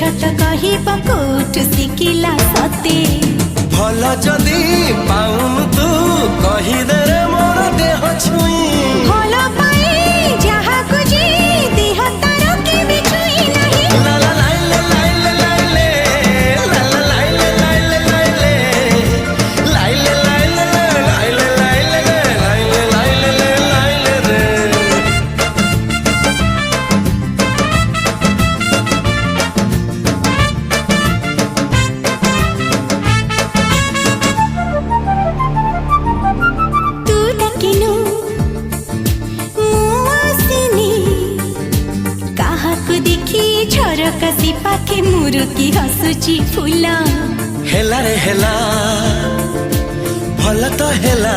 छट कहबा कोठ सिकिला सते भल जदी पाउन तू कही दे रे मोर देह छुई भल पाई जहा को जी देह तार के भी छुई नहीं ला ला लाइले लाइले लाइले ला ला लाइले लाइले लाइले लाइले लाइले लाइले लाइले लाइले लाइले रे तू डकिनु मुआसिनी कहा को देखी झरका सी पाखे मुरुकी हसुची फुला हेला रे हेला भल तो हेला